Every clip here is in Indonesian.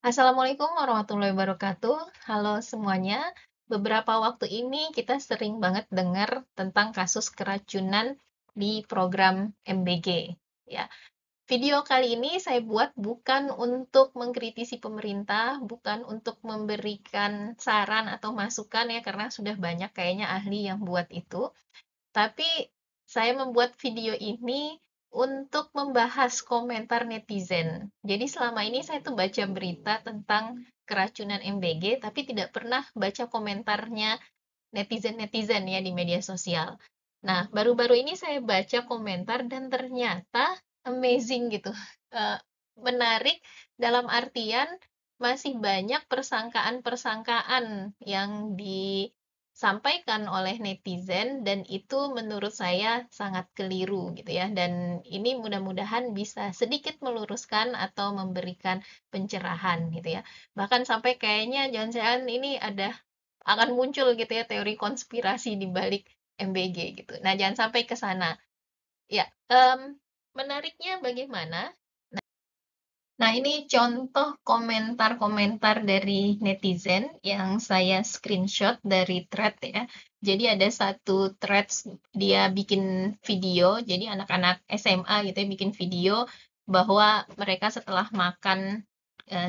Assalamualaikum warahmatullahi wabarakatuh. Halo semuanya. Beberapa waktu ini kita sering banget dengar tentang kasus keracunan di program MBG. Ya, video kali ini saya buat bukan untuk mengkritisi pemerintah, bukan untuk memberikan saran atau masukan ya, karena sudah banyak kayaknya ahli yang buat itu. Tapi saya membuat video ini untuk membahas komentar netizen. Jadi selama ini saya tuh baca berita tentang keracunan MBG, tapi tidak pernah baca komentarnya netizen-netizen ya di media sosial. Nah, baru-baru ini saya baca komentar dan ternyata amazing gitu. Eh, Menarik dalam artian masih banyak persangkaan-persangkaan yang disampaikan oleh netizen dan itu menurut saya sangat keliru gitu ya. Dan ini mudah-mudahan bisa sedikit meluruskan atau memberikan pencerahan gitu ya. Bahkan sampai kayaknya jangan-jangan ini akan muncul gitu ya teori konspirasi di balik MBG gitu. Nah, jangan sampai ke sana. Ya, menariknya bagaimana? Nah, ini contoh komentar-komentar dari netizen yang saya screenshot dari thread ya. Jadi ada satu thread dia bikin video, jadi anak-anak SMA gitu ya bikin video bahwa mereka setelah makan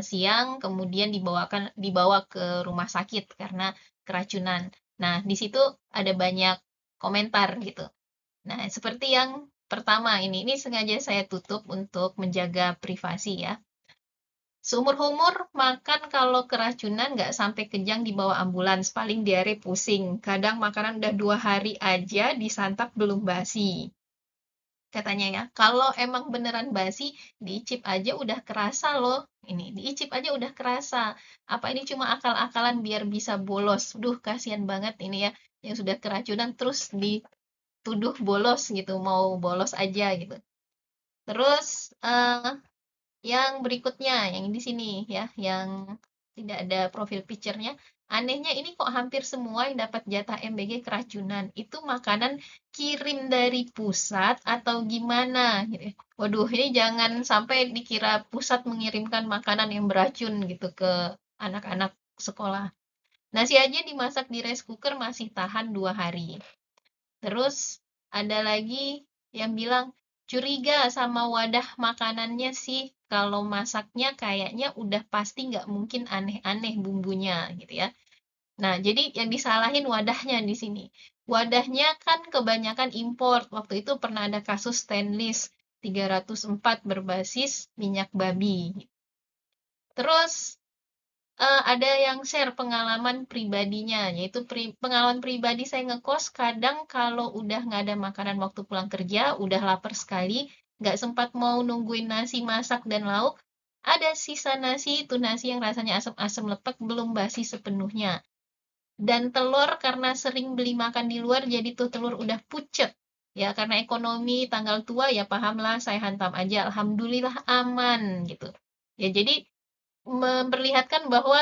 siang kemudian dibawa ke rumah sakit karena keracunan. Nah, di situ ada banyak komentar gitu. Nah, seperti yang pertama ini sengaja saya tutup untuk menjaga privasi ya. Seumur-umur makan kalau keracunan nggak sampai kejang dibawa ambulans, paling diare pusing. Kadang makanan udah 2 hari aja disantap belum basi. Katanya ya, kalau emang beneran basi, diicip aja udah kerasa loh. Ini, diicip aja udah kerasa. Apa ini cuma akal-akalan biar bisa bolos? Duh, kasihan banget ini ya, yang sudah keracunan terus dituduh bolos gitu, mau bolos aja gitu. Terus, yang berikutnya, yang di sini ya, yang tidak ada profil picture-nya. Anehnya ini kok hampir semua yang dapat jatah MBG keracunan. Itu makanan kirim dari pusat atau gimana gitu ya. Waduh, ini jangan sampai dikira pusat mengirimkan makanan yang beracun gitu ke anak-anak sekolah. Nasi aja dimasak di rice cooker masih tahan 2 hari. Terus ada lagi yang bilang curiga sama wadah makanannya sih. Kalau masaknya kayaknya udah pasti nggak mungkin aneh-aneh bumbunya gitu ya. Nah, jadi yang disalahin wadahnya di sini. Wadahnya kan kebanyakan import. Waktu itu pernah ada kasus stainless 304 berbasis minyak babi. Terus ada yang share pengalaman pribadinya, yaitu pengalaman pribadi saya ngekos, kadang kalau udah nggak ada makanan waktu pulang kerja, udah lapar sekali, nggak sempat mau nungguin nasi masak dan lauk, ada sisa nasi, itu nasi yang rasanya asam-asam lepek, belum basi sepenuhnya. Dan telur karena sering beli makan di luar, jadi tuh telur udah pucet. Ya, karena ekonomi tanggal tua, ya pahamlah, saya hantam aja. Alhamdulillah aman, gitu. Ya, jadi memperlihatkan bahwa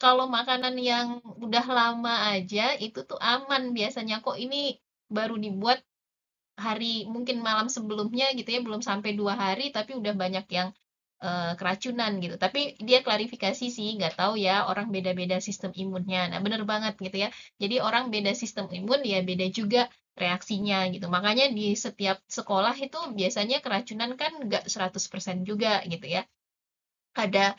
kalau makanan yang udah lama aja itu tuh aman biasanya kok ini baru dibuat hari mungkin malam sebelumnya gitu ya belum sampai 2 hari tapi udah banyak yang keracunan gitu. Tapi dia klarifikasi sih nggak tahu ya orang beda-beda sistem imunnya. Nah bener banget gitu ya. Jadi orang beda sistem imun ya beda juga reaksinya gitu. Makanya di setiap sekolah itu biasanya keracunan kan nggak 100% juga gitu ya. Ada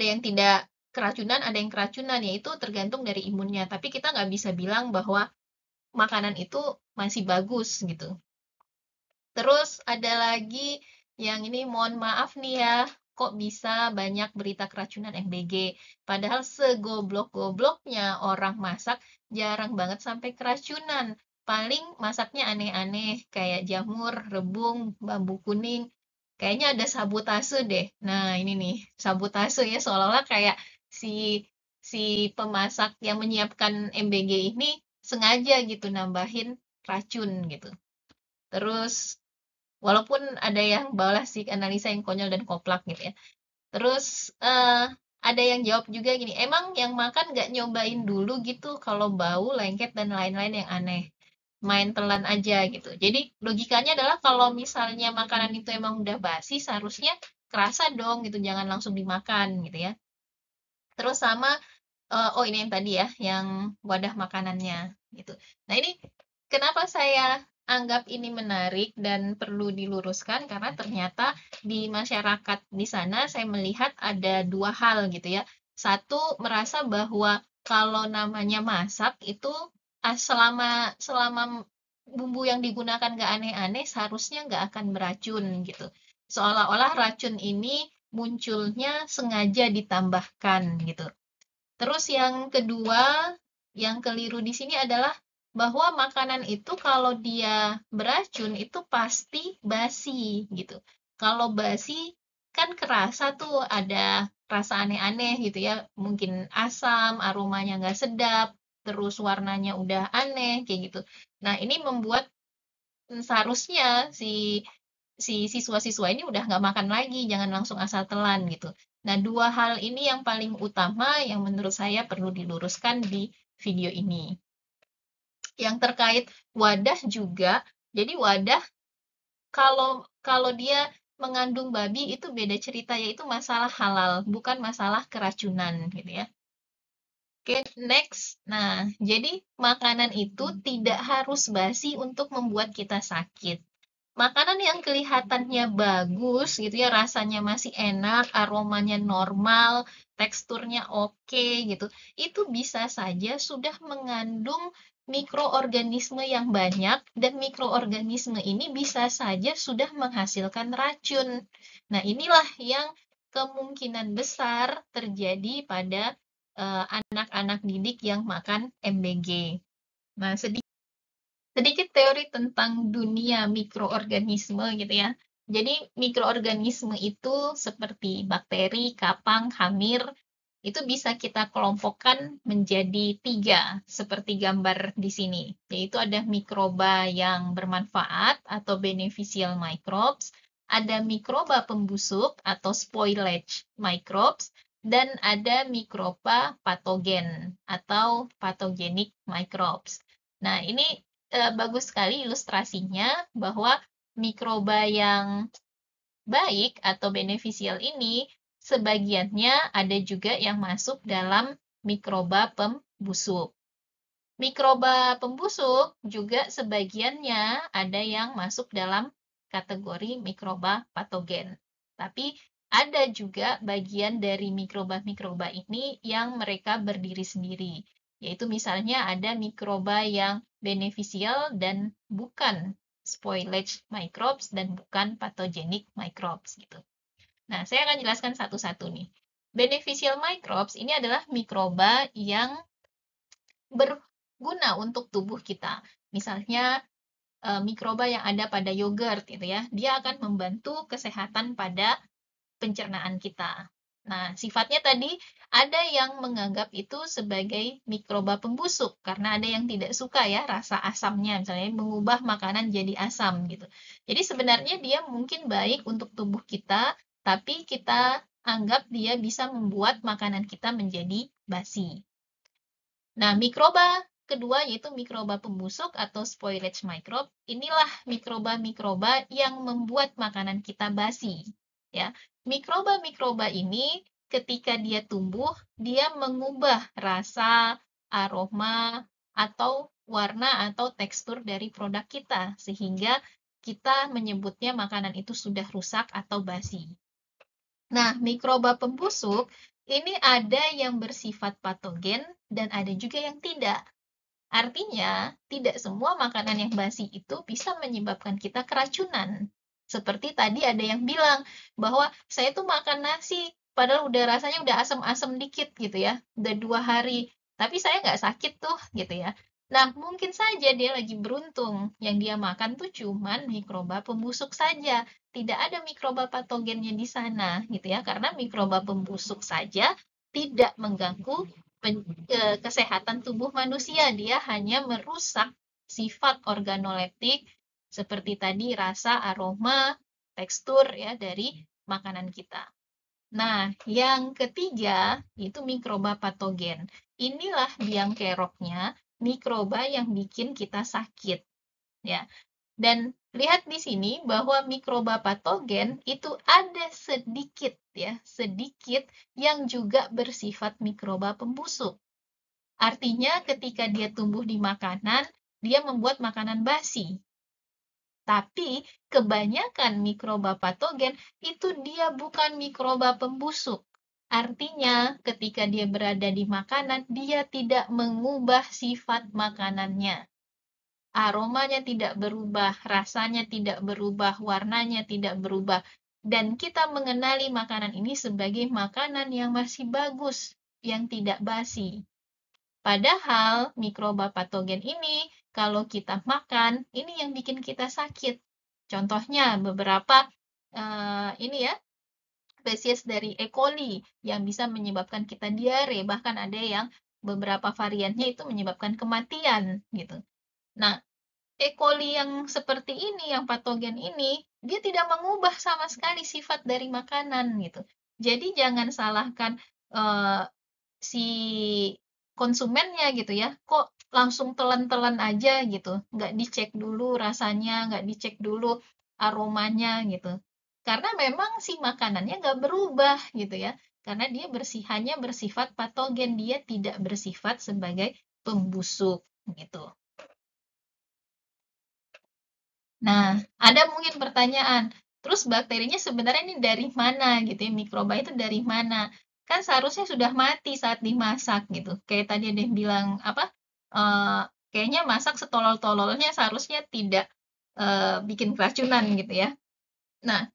yang tidak keracunan, ada yang keracunan, ya itu tergantung dari imunnya. Tapi kita nggak bisa bilang bahwa makanan itu masih bagus gitu. Terus ada lagi yang ini mohon maaf nih ya, kok bisa banyak berita keracunan MBG. Padahal segoblok-gobloknya orang masak jarang banget sampai keracunan. Paling masaknya aneh-aneh kayak jamur, rebung, bambu kuning. Kayaknya ada sabotase deh. Nah, ini nih, sabotase ya seolah-olah kayak si si pemasak yang menyiapkan MBG ini sengaja gitu nambahin racun gitu. Terus walaupun ada yang balas sih analisa yang konyol dan koplak gitu ya. Terus ada yang jawab juga gini, emang yang makan nggak nyobain dulu gitu kalau bau, lengket dan lain-lain yang aneh. Main telan aja gitu. Jadi logikanya adalah kalau misalnya makanan itu emang udah basi, seharusnya kerasa dong gitu, jangan langsung dimakan gitu ya. Terus sama oh ini yang tadi ya, yang wadah makanannya gitu. Nah ini kenapa saya anggap ini menarik dan perlu diluruskan karena ternyata di masyarakat di sana saya melihat ada dua hal gitu ya. Satu, merasa bahwa kalau namanya masak itu selama selama bumbu yang digunakan nggak aneh-aneh seharusnya nggak akan beracun gitu. Seolah-olah racun ini munculnya sengaja ditambahkan gitu. Terus yang kedua, yang keliru di sini adalah bahwa makanan itu kalau dia beracun itu pasti basi gitu. Kalau basi kan kerasa tuh ada rasa aneh-aneh gitu ya, mungkin asam, aromanya nggak sedap, terus warnanya udah aneh kayak gitu. Nah, ini membuat seharusnya si siswa-siswa ini udah nggak makan lagi, jangan langsung asal telan gitu. Nah, dua hal ini yang paling utama yang menurut saya perlu diluruskan di video ini. Yang terkait wadah juga, jadi wadah kalau kalau dia mengandung babi itu beda cerita, yaitu masalah halal, bukan masalah keracunan gitu ya. Oke, next. Nah, jadi makanan itu tidak harus basi untuk membuat kita sakit. Makanan yang kelihatannya bagus gitu ya, rasanya masih enak, aromanya normal, teksturnya oke gitu. Itu bisa saja sudah mengandung mikroorganisme yang banyak dan mikroorganisme ini bisa saja sudah menghasilkan racun. Nah, inilah yang kemungkinan besar terjadi pada anak-anak didik yang makan MBG. Nah, sedikit teori tentang dunia mikroorganisme gitu ya. Jadi mikroorganisme itu seperti bakteri, kapang, hamir, itu bisa kita kelompokkan menjadi tiga, seperti gambar di sini. Yaitu ada mikroba yang bermanfaat atau beneficial microbes, ada mikroba pembusuk atau spoilage microbes, dan ada mikroba patogen atau pathogenic microbes. Nah, ini bagus sekali ilustrasinya bahwa mikroba yang baik atau beneficial ini sebagiannya ada juga yang masuk dalam mikroba pembusuk. Mikroba pembusuk juga sebagiannya ada yang masuk dalam kategori mikroba patogen. Tapi ada juga bagian dari mikroba-mikroba ini yang mereka berdiri sendiri. Yaitu misalnya ada mikroba yang beneficial dan bukan spoilage microbes dan bukan pathogenic microbes gitu. Nah, saya akan jelaskan satu-satu nih. Beneficial microbes ini adalah mikroba yang berguna untuk tubuh kita. Misalnya mikroba yang ada pada yogurt gitu ya, dia akan membantu kesehatan pada pencernaan kita. Nah, sifatnya tadi ada yang menganggap itu sebagai mikroba pembusuk karena ada yang tidak suka ya rasa asamnya, misalnya mengubah makanan jadi asam gitu. Jadi sebenarnya dia mungkin baik untuk tubuh kita, tapi kita anggap dia bisa membuat makanan kita menjadi basi. Nah, mikroba kedua yaitu mikroba pembusuk atau spoilage microbe. Inilah mikroba-mikroba yang membuat makanan kita basi. Ya, mikroba-mikroba ini ketika dia tumbuh, dia mengubah rasa, aroma, atau warna atau tekstur dari produk kita sehingga kita menyebutnya makanan itu sudah rusak atau basi. Nah, mikroba pembusuk ini ada yang bersifat patogen dan ada juga yang tidak. Artinya, tidak semua makanan yang basi itu bisa menyebabkan kita keracunan. Seperti tadi ada yang bilang bahwa saya tuh makan nasi, padahal udah rasanya udah asam-asam dikit gitu ya, udah 2 hari, tapi saya nggak sakit tuh gitu ya. Nah, mungkin saja dia lagi beruntung, yang dia makan tuh cuman mikroba pembusuk saja, tidak ada mikroba patogennya di sana gitu ya, karena mikroba pembusuk saja tidak mengganggu kesehatan tubuh manusia. Dia hanya merusak sifat organoleptik seperti tadi rasa, aroma, tekstur ya dari makanan kita. Nah, yang ketiga itu mikroba patogen. Inilah biang keroknya mikroba yang bikin kita sakit. Ya, Dan lihat di sini bahwa mikroba patogen itu ada sedikit ya, sedikit yang juga bersifat mikroba pembusuk. Artinya ketika dia tumbuh di makanan, dia membuat makanan basi. Tapi kebanyakan mikroba patogen itu dia bukan mikroba pembusuk. Artinya ketika dia berada di makanan, dia tidak mengubah sifat makanannya. Aromanya tidak berubah, rasanya tidak berubah, warnanya tidak berubah. Dan kita mengenali makanan ini sebagai makanan yang masih bagus, yang tidak basi. Padahal mikroba patogen ini, kalau kita makan, ini yang bikin kita sakit. Contohnya beberapa ini ya, spesies dari E. coli yang bisa menyebabkan kita diare, bahkan ada yang beberapa variannya itu menyebabkan kematian gitu. Nah, E. coli yang seperti ini, yang patogen ini, dia tidak mengubah sama sekali sifat dari makanan gitu. Jadi jangan salahkan si konsumennya gitu ya, kok langsung telan-telan aja gitu, nggak dicek dulu rasanya, nggak dicek dulu aromanya gitu. Karena memang si makanannya nggak berubah gitu ya, karena dia hanya bersifat patogen, dia tidak bersifat sebagai pembusuk gitu. Nah, ada mungkin pertanyaan, terus bakterinya sebenarnya ini dari mana gitu ya, mikroba itu dari mana? Kan seharusnya sudah mati saat dimasak gitu. Kayak tadi ada yang bilang apa? eh, Kayaknya masak setolol-tololnya seharusnya tidak bikin keracunan gitu ya. Nah,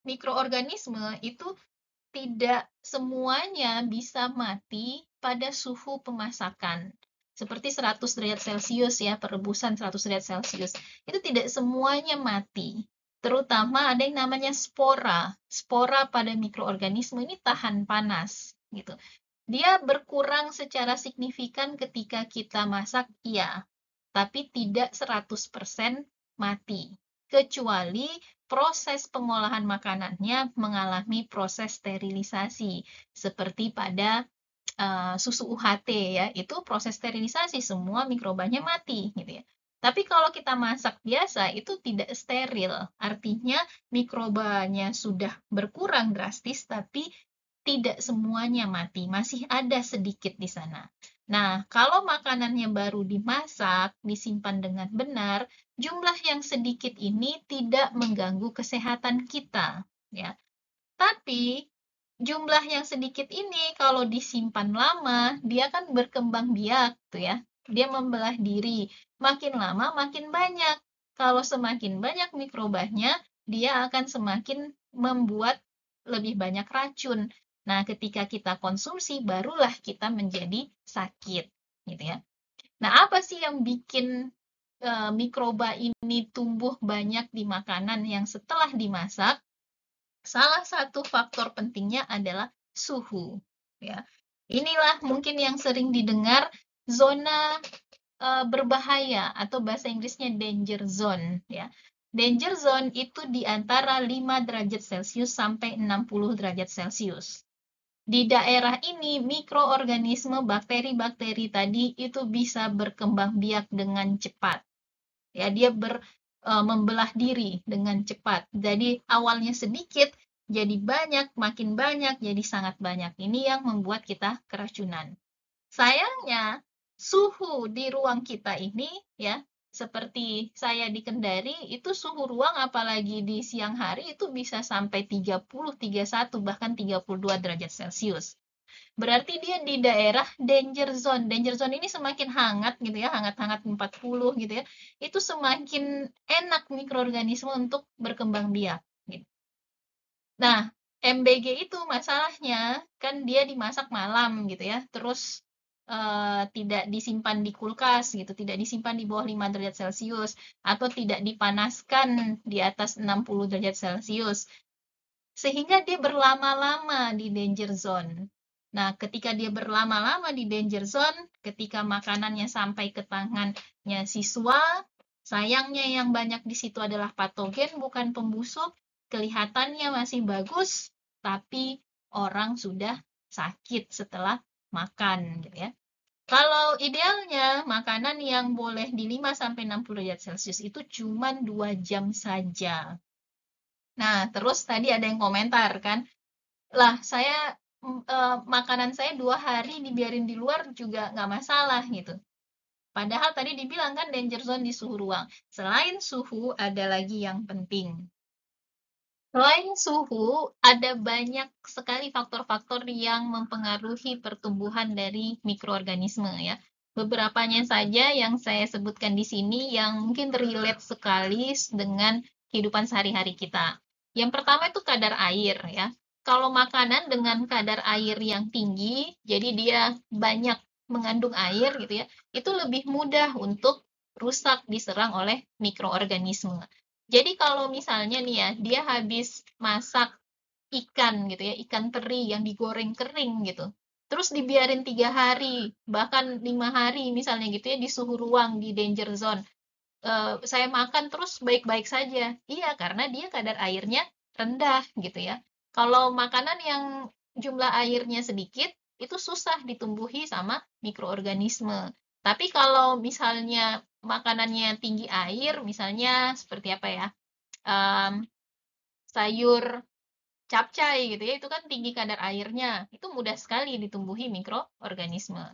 mikroorganisme itu tidak semuanya bisa mati pada suhu pemasakan. Seperti 100 derajat Celcius ya, perebusan 100 derajat Celcius. Itu tidak semuanya mati. Terutama ada yang namanya spora. Spora pada mikroorganisme ini tahan panas gitu. Dia berkurang secara signifikan ketika kita masak, iya, tapi tidak 100% mati. Kecuali proses pengolahan makanannya mengalami proses sterilisasi, seperti pada susu UHT ya, itu proses sterilisasi, semua mikrobanya mati gitu ya. Tapi kalau kita masak biasa itu tidak steril, artinya mikrobanya sudah berkurang drastis, tapi tidak semuanya mati, masih ada sedikit di sana. Nah, kalau makanannya baru dimasak, disimpan dengan benar, jumlah yang sedikit ini tidak mengganggu kesehatan kita, ya. Tapi jumlah yang sedikit ini kalau disimpan lama, dia kan berkembang biak tuh ya. Dia membelah diri. Makin lama makin banyak. Kalau semakin banyak mikrobanya, dia akan semakin membuat lebih banyak racun. Nah, ketika kita konsumsi barulah kita menjadi sakit, gitu ya. Nah, apa sih yang bikin mikroba ini tumbuh banyak di makanan yang setelah dimasak? Salah satu faktor pentingnya adalah suhu. Ya, inilah mungkin yang sering didengar zona berbahaya atau bahasa Inggrisnya danger zone. Ya, danger zone itu di antara 5 derajat Celcius sampai 60 derajat Celcius. Di daerah ini mikroorganisme bakteri-bakteri tadi itu bisa berkembang biak dengan cepat. Ya, dia membelah diri dengan cepat. Jadi awalnya sedikit, jadi banyak, makin banyak, jadi sangat banyak. Ini yang membuat kita keracunan. Sayangnya, suhu di ruang kita ini ya, seperti saya di Kendari, itu suhu ruang apalagi di siang hari itu bisa sampai 30, 31, bahkan 32 derajat Celcius. Berarti dia di daerah danger zone. Danger zone ini semakin hangat gitu ya, hangat-hangat 40 gitu ya. Itu semakin enak mikroorganisme untuk berkembang biak gitu. Nah, MBG itu masalahnya kan dia dimasak malam gitu ya. Terus tidak disimpan di kulkas gitu, tidak disimpan di bawah 5 derajat Celcius atau tidak dipanaskan di atas 60 derajat Celcius sehingga dia berlama-lama di danger zone. Nah, ketika dia berlama-lama di danger zone, ketika makanannya sampai ke tangannya siswa, sayangnya yang banyak di situ adalah patogen, bukan pembusuk. Kelihatannya masih bagus, tapi orang sudah sakit setelah makan, gitu ya. Kalau idealnya makanan yang boleh di 5 sampai 60 derajat Celcius itu cuma 2 jam saja. Nah, terus tadi ada yang komentar kan, lah saya makanan saya 2 hari dibiarin di luar juga nggak masalah gitu. Padahal tadi dibilang kan danger zone di suhu ruang. Selain suhu, ada lagi yang penting. Selain suhu, ada banyak sekali faktor-faktor yang mempengaruhi pertumbuhan dari mikroorganisme ya. Beberapanya saja yang saya sebutkan di sini yang mungkin relate sekali dengan kehidupan sehari-hari kita. Yang pertama itu kadar air ya. Kalau makanan dengan kadar air yang tinggi, jadi dia banyak mengandung air gitu ya, itu lebih mudah untuk rusak diserang oleh mikroorganisme. Jadi kalau misalnya nih ya, dia habis masak ikan gitu ya, ikan teri yang digoreng kering gitu. Terus dibiarin 3 hari, bahkan 5 hari misalnya gitu ya di suhu ruang di danger zone. Saya makan terus baik-baik saja. Iya, karena dia kadar airnya rendah gitu ya. Kalau makanan yang jumlah airnya sedikit, itu susah ditumbuhi sama mikroorganisme. Tapi kalau misalnya makanannya tinggi air, misalnya seperti apa ya? um, sayur capcay gitu ya, itu kan tinggi kadar airnya, itu mudah sekali ditumbuhi mikroorganisme.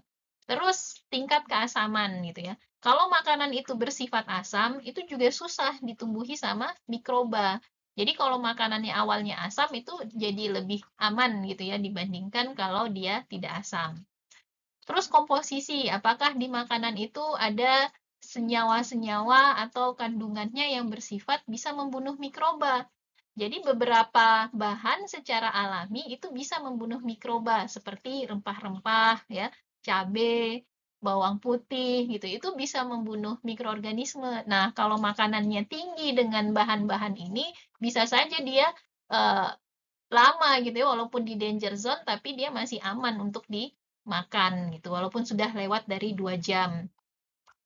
Terus tingkat keasaman gitu ya. Kalau makanan itu bersifat asam, itu juga susah ditumbuhi sama mikroba. Jadi kalau makanannya awalnya asam itu jadi lebih aman gitu ya dibandingkan kalau dia tidak asam. Terus komposisi, apakah di makanan itu ada senyawa-senyawa atau kandungannya yang bersifat bisa membunuh mikroba. Jadi beberapa bahan secara alami itu bisa membunuh mikroba seperti rempah-rempah ya, cabai, bawang putih gitu. Itu bisa membunuh mikroorganisme. Nah, kalau makanannya tinggi dengan bahan-bahan ini bisa saja dia eh, lama gitu ya, walaupun di danger zone tapi dia masih aman untuk dimakan gitu walaupun sudah lewat dari 2 jam.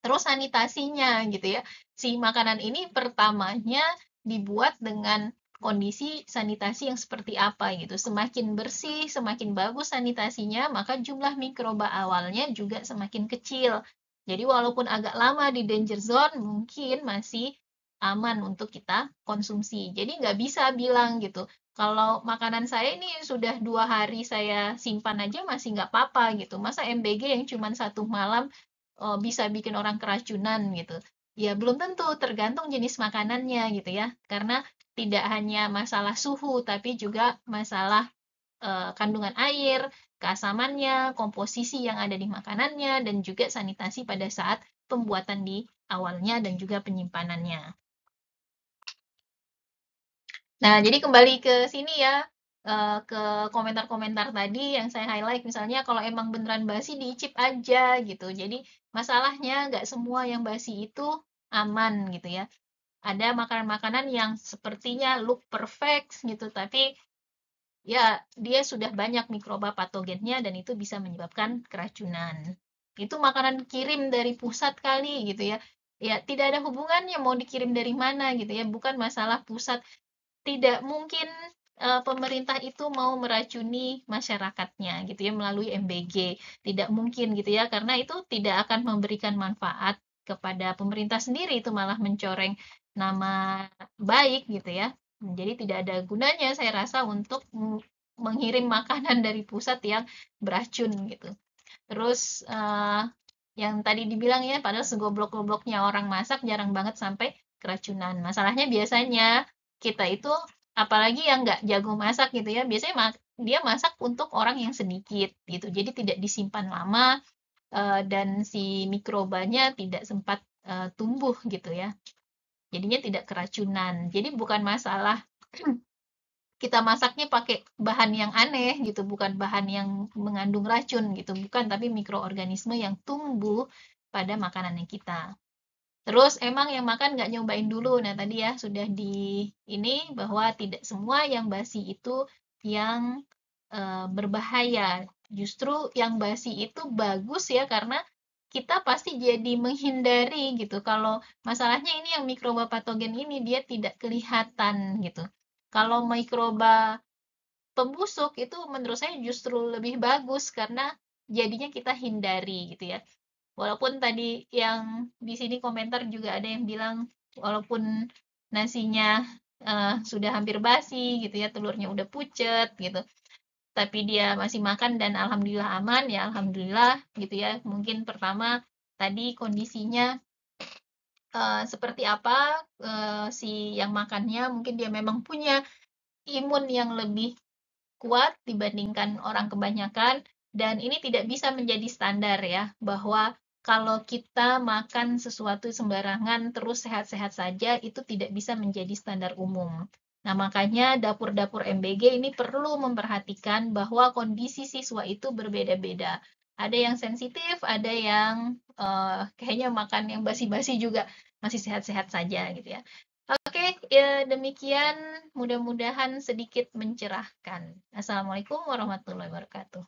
Terus sanitasinya gitu ya. Si makanan ini pertamanya dibuat dengan kondisi sanitasi yang seperti apa gitu. Semakin bersih, semakin bagus sanitasinya, maka jumlah mikroba awalnya juga semakin kecil. Jadi walaupun agak lama di danger zone, mungkin masih aman untuk kita konsumsi. Jadi nggak bisa bilang gitu, kalau makanan saya ini sudah 2 hari saya simpan aja masih nggak apa-apa gitu. Masa MBG yang cuma 1 malam bisa bikin orang keracunan gitu. Ya belum tentu, tergantung jenis makanannya gitu ya. Karena tidak hanya masalah suhu, tapi juga masalah kandungan air, keasamannya, komposisi yang ada di makanannya, dan juga sanitasi pada saat pembuatan di awalnya dan juga penyimpanannya. Nah, jadi kembali ke sini ya, ke komentar-komentar tadi yang saya highlight, misalnya kalau emang beneran basi diicip aja gitu. Jadi masalahnya nggak semua yang basi itu aman gitu ya. Ada makanan-makanan yang sepertinya look perfect gitu, tapi ya dia sudah banyak mikroba patogennya dan itu bisa menyebabkan keracunan. Itu makanan kirim dari pusat kali gitu ya. Ya tidak ada hubungannya mau dikirim dari mana gitu ya, bukan masalah pusat. Tidak mungkin pemerintah itu mau meracuni masyarakatnya gitu ya melalui MBG. Tidak mungkin gitu ya, karena itu tidak akan memberikan manfaat kepada pemerintah sendiri, itu malah mencoreng nama baik gitu ya. Jadi tidak ada gunanya saya rasa untuk mengirim makanan dari pusat yang beracun gitu. Terus yang tadi dibilang ya, padahal segoblok-gobloknya orang masak jarang banget sampai keracunan. Masalahnya biasanya kita itu apalagi yang nggak jago masak gitu ya, biasanya dia masak untuk orang yang sedikit gitu. Jadi tidak disimpan lama dan si mikrobanya tidak sempat tumbuh gitu ya. Jadinya tidak keracunan. Jadi bukan masalah kita masaknya pakai bahan yang aneh gitu, bukan bahan yang mengandung racun gitu, bukan, tapi mikroorganisme yang tumbuh pada makanannya kita. Terus emang yang makan nggak nyobain dulu. Nah tadi ya sudah di ini bahwa tidak semua yang basi itu yang berbahaya. Justru yang basi itu bagus ya karena kita pasti jadi menghindari gitu. Kalau masalahnya ini yang mikroba patogen ini dia tidak kelihatan gitu. Kalau mikroba pembusuk itu menurut saya justru lebih bagus karena jadinya kita hindari gitu ya. Walaupun tadi yang di sini komentar juga ada yang bilang walaupun nasinya sudah hampir basi gitu ya, telurnya udah pucet gitu, tapi dia masih makan dan alhamdulillah aman, ya alhamdulillah gitu ya. Mungkin pertama tadi kondisinya seperti apa si yang makannya, mungkin dia memang punya imun yang lebih kuat dibandingkan orang kebanyakan, dan ini tidak bisa menjadi standar ya, bahwa kalau kita makan sesuatu sembarangan terus sehat-sehat saja, itu tidak bisa menjadi standar umum. Nah, makanya dapur-dapur MBG ini perlu memperhatikan bahwa kondisi siswa itu berbeda-beda. Ada yang sensitif, ada yang kayaknya makan yang basi-basi juga masih sehat-sehat saja gitu ya. Oke, ya demikian mudah-mudahan sedikit mencerahkan. Assalamualaikum warahmatullahi wabarakatuh.